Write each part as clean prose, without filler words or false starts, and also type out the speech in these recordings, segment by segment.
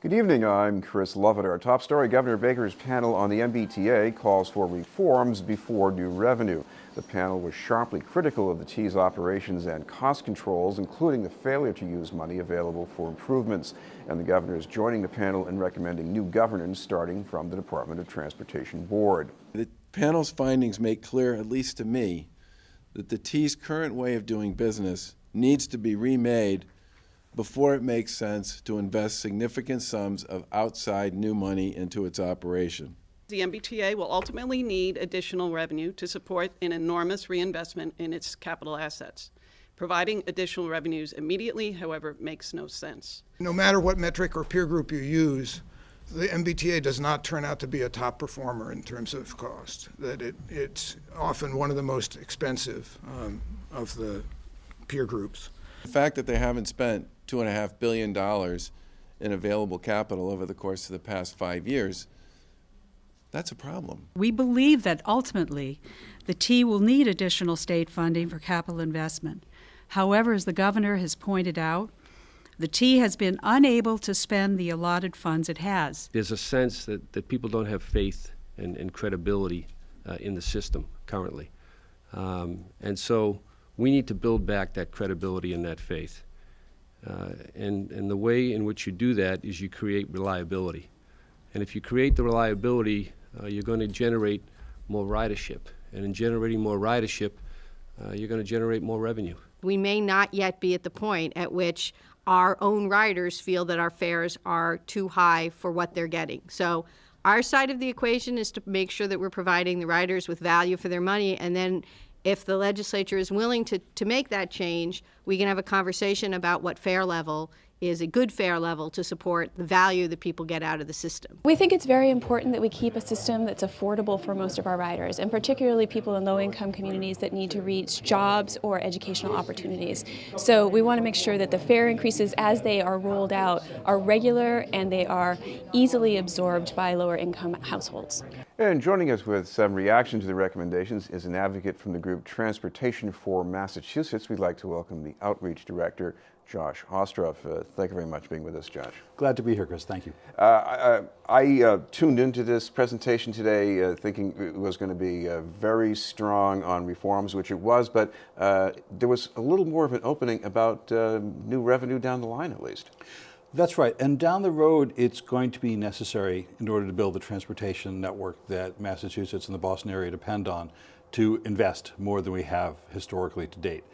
Good evening, I'm Chris Lovett. Our top story, Governor Baker's panel on the MBTA calls for reforms before new revenue. The panel was sharply critical of the T's operations and cost controls, including the failure to use money available for improvements. And the governor is joining the panel in recommending new governance starting from the Department of Transportation Board. The panel's findings make clear, at least to me, that the T's current way of doing business needs to be remade before it makes sense to invest significant sums of outside new money into its operation. The MBTA will ultimately need additional revenue to support an enormous reinvestment in its capital assets. Providing additional revenues immediately, however, makes no sense. No matter what metric or peer group you use, the MBTA does not turn out to be a top performer in terms of cost. That it's often one of the most expensive of the peer groups. The fact that they haven't spent $2.5 billion in available capital over the course of the past 5 years, that's a problem. We believe that ultimately the T will need additional state funding for capital investment. However, as the governor has pointed out, the T has been unable to spend the allotted funds it has. There's a sense that people don't have faith and credibility in the system currently. And so we need to build back that credibility and that faith. And the way in which you do that is you create reliability. And if you create the reliability, you're going to generate more ridership. And in generating more ridership, you're going to generate more revenue. We may not yet be at the point at which our own riders feel that our fares are too high for what they're getting. So our side of the equation is to make sure that we're providing the riders with value for their money, and then if the legislature is willing to make that change, we can have a conversation about what fare level is a good fare level to support the value that people get out of the system. We think it's very important that we keep a system that's affordable for most of our riders, and particularly people in low-income communities that need to reach jobs or educational opportunities. So we want to make sure that the fare increases as they are rolled out are regular and they are easily absorbed by lower-income households. And joining us with some reaction to the recommendations is an advocate from the group Transportation for Massachusetts. We'd like to welcome the Outreach Director, Josh Ostroff. Thank you very much for being with us, Josh. Glad to be here, Chris. Thank you. I tuned into this presentation today thinking it was going to be very strong on reforms, which it was, but there was a little more of an opening about new revenue down the line, at least. That's right. And down the road, it's going to be necessary in order to build the transportation network that Massachusetts and the Boston area depend on to invest more than we have historically to date.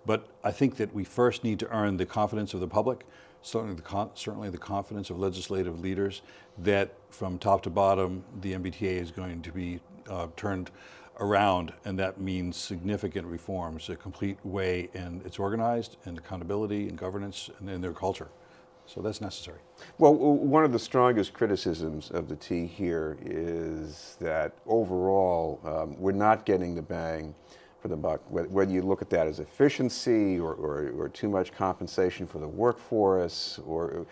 But I think that we first need to earn the confidence of the public, certainly the confidence of legislative leaders, that from top to bottom, the MBTA is going to be turned around, and that means significant reforms, a complete way in it's organized, and accountability and governance, and in their culture. So that's necessary. Well, one of the strongest criticisms of the T here is that overall we're not getting the bang for the buck, whether you look at that as efficiency or too much compensation for the workforce, or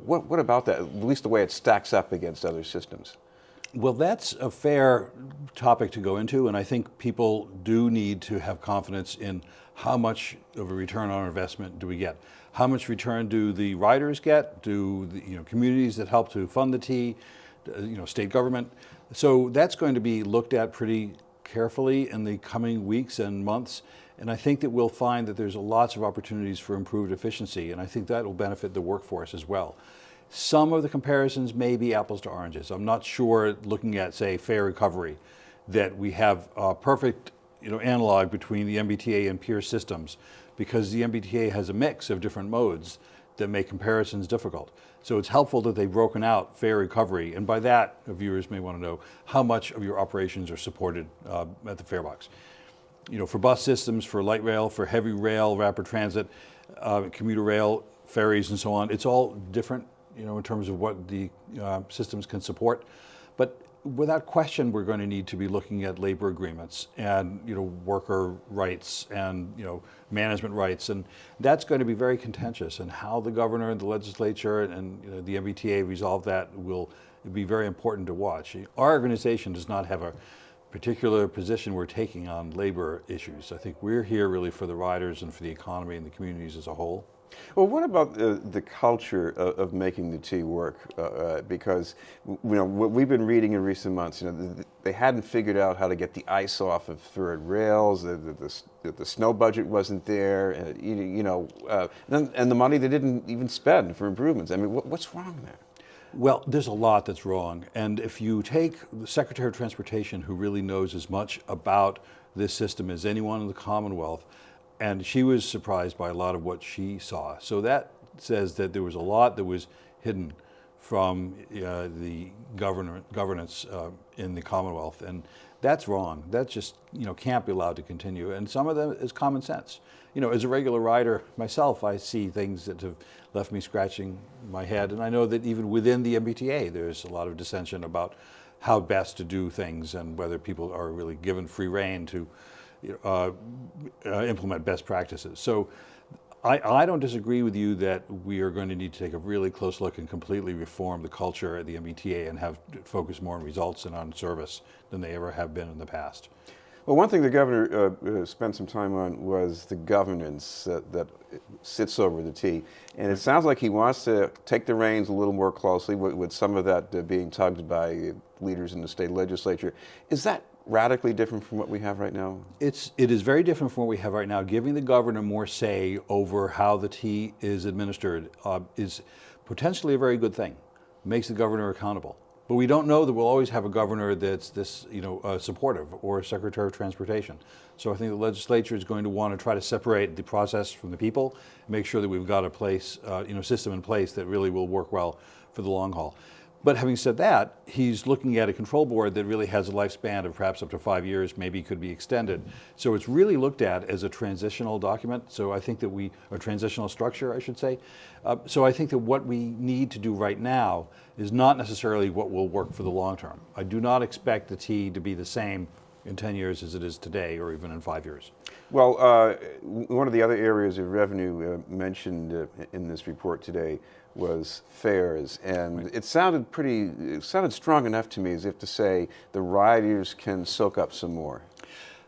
what about that, at least the way it stacks up against other systems? Well, that's a fair topic to go into, and I think people do need to have confidence in how much of a return on investment do we get. How much return do the riders get? Do the communities that help to fund the T, state government? So that's going to be looked at pretty carefully in the coming weeks and months, and I think that we'll find that there's lots of opportunities for improved efficiency, and I think that will benefit the workforce as well. Some of the comparisons may be apples to oranges. I'm not sure, looking at, say, fare recovery, that we have a perfect analog between the MBTA and peer systems, because the MBTA has a mix of different modes that make comparisons difficult. So it's helpful that they've broken out fare recovery, and by that, viewers may want to know how much of your operations are supported at the fare box. For bus systems, for light rail, for heavy rail, rapid transit, commuter rail, ferries, and so on, it's all different, in terms of what the systems can support. But without question, we're going to need to be looking at labor agreements and worker rights and management rights, and that's going to be very contentious. And how the governor and the legislature and the MBTA resolve that will be very important to watch. Our organization does not have a particular position we're taking on labor issues. I think we're here really for the riders and for the economy and the communities as a whole. Well, what about the culture of making the T work? Because what we've been reading in recent months, they hadn't figured out how to get the ice off of third rails. The snow budget wasn't there. And the money they didn't even spend for improvements. I mean, what's wrong there? Well, there's a lot that's wrong. And if you take the Secretary of Transportation, who really knows as much about this system as anyone in the Commonwealth, and she was surprised by a lot of what she saw. So that says that there was a lot that was hidden from the governance in the Commonwealth. And that's wrong. That just can't be allowed to continue. And some of them is common sense. As a regular rider myself, I see things that have left me scratching my head. And I know that even within the MBTA, there's a lot of dissension about how best to do things and whether people are really given free rein to implement best practices. So I don't disagree with you that we are going to need to take a really close look and completely reform the culture at the MBTA and have focus more on results and on service than they ever have been in the past. Well, one thing the governor spent some time on was the governance that sits over the T. And it sounds like he wants to take the reins a little more closely, with some of that being tugged by leaders in the state legislature. Is that radically different from what we have right now? It is very different from what we have right now. Giving the governor more say over how the T is administered is potentially a very good thing. Makes the governor accountable. But we don't know that we'll always have a governor that's supportive, or a Secretary of Transportation. So I think the legislature is going to want to try to separate the process from the people, and make sure that we've got a system in place that really will work well for the long haul. But having said that, he's looking at a control board that really has a lifespan of perhaps up to 5 years, maybe could be extended. So it's really looked at as a transitional document. So I think that a transitional structure, I should say. So I think that what we need to do right now is not necessarily what will work for the long term. I do not expect the T to be the same in 10 years as it is today, or even in 5 years. Well, one of the other areas of revenue mentioned in this report today was fares, and it sounded strong enough to me, as if to say the riders can soak up some more.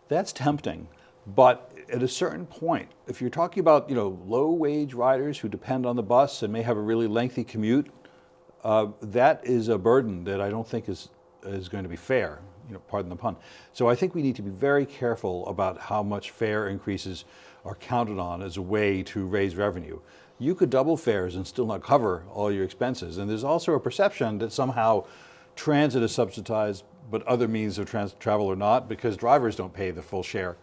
That's tempting, but at a certain point, if you're talking about low-wage riders who depend on the bus and may have a really lengthy commute, that is a burden that I don't think is going to be fair. Pardon the pun. So I think we need to be very careful about how much fare increases are counted on as a way to raise revenue. You could double fares and still not cover all your expenses. And there's also a perception that somehow transit is subsidized, but other means of travel are not, because drivers don't pay the full share,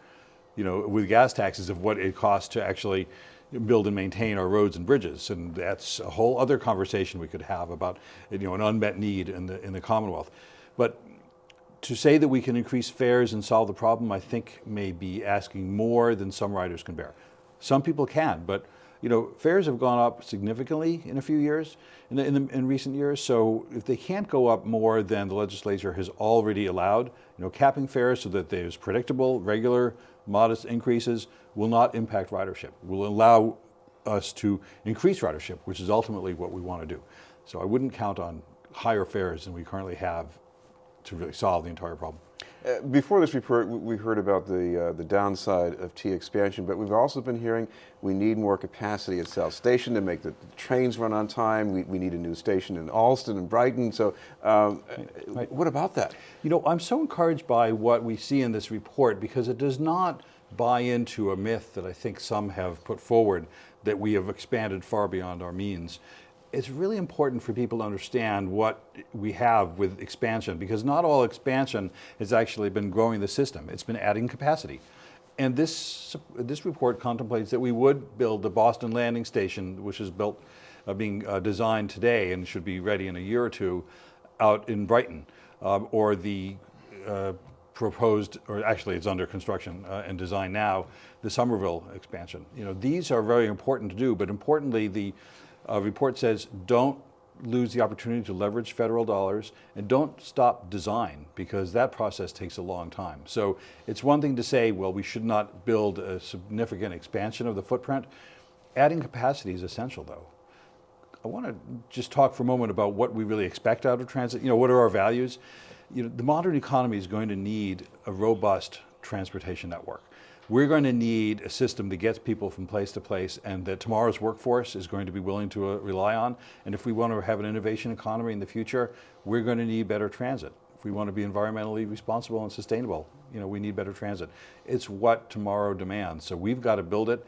with gas taxes, of what it costs to actually build and maintain our roads and bridges. And that's a whole other conversation we could have about an unmet need in the Commonwealth. But to say that we can increase fares and solve the problem, I think may be asking more than some riders can bear. Some people can, but fares have gone up significantly in a few years, in recent years. So if they can't go up more than the legislature has already allowed, capping fares so that there's predictable, regular, modest increases will not impact ridership. Will allow us to increase ridership, which is ultimately what we want to do. So I wouldn't count on higher fares than we currently have to really solve the entire problem. Before this report, we heard about the downside of T expansion, but we've also been hearing we need more capacity at South Station to make the trains run on time. We need a new station in Alston and Brighton. So Right. What about that? I'm so encouraged by what we see in this report, because it does not buy into a myth that I think some have put forward, that we have expanded far beyond our means. It's really important for people to understand what we have with expansion, because not all expansion has actually been growing the system. It's been adding capacity. And this report contemplates that we would build the Boston Landing Station, which is being designed today and should be ready in a year or two, out in Brighton, or the proposed, or actually it's under construction and design now, the Somerville expansion. These are very important to do, but importantly, the report says don't lose the opportunity to leverage federal dollars, and don't stop design, because that process takes a long time. So it's one thing to say, well, we should not build a significant expansion of the footprint. Adding capacity is essential, though. I want to just talk for a moment about what we really expect out of transit. What are our values? The modern economy is going to need a robust transportation network. We're going to need a system that gets people from place to place and that tomorrow's workforce is going to be willing to rely on. And if we want to have an innovation economy in the future, we're going to need better transit. If we want to be environmentally responsible and sustainable, we need better transit. It's what tomorrow demands. So we've got to build it,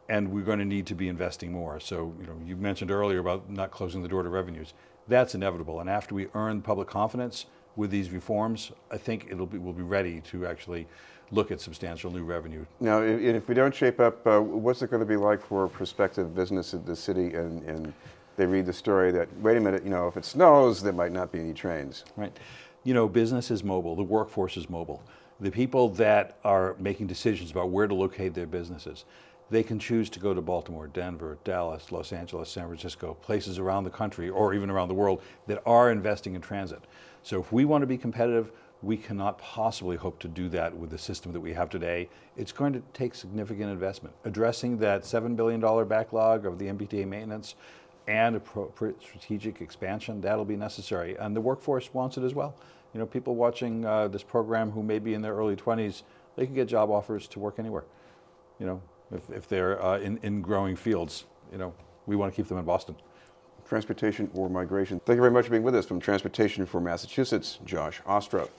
and we're going to need to be investing more. So, you mentioned earlier about not closing the door to revenues. That's inevitable. And after we earn public confidence with these reforms, I think we'll be ready to actually look at substantial new revenue. Now, if we don't shape up, what's it going to be like for prospective business in the city and they read the story that, wait a minute, if it snows, there might not be any trains? Right. Business is mobile, the workforce is mobile. The people that are making decisions about where to locate their businesses, they can choose to go to Baltimore, Denver, Dallas, Los Angeles, San Francisco, places around the country or even around the world that are investing in transit. So if we want to be competitive, we cannot possibly hope to do that with the system that we have today. It's going to take significant investment. Addressing that $7 billion backlog of the MBTA maintenance and appropriate strategic expansion, that'll be necessary. And the workforce wants it as well. People watching this program who may be in their early 20s, they can get job offers to work anywhere. If they're in growing fields, we want to keep them in Boston. Transportation or migration. Thank you very much for being with us. From Transportation for Massachusetts, Josh Ostroff.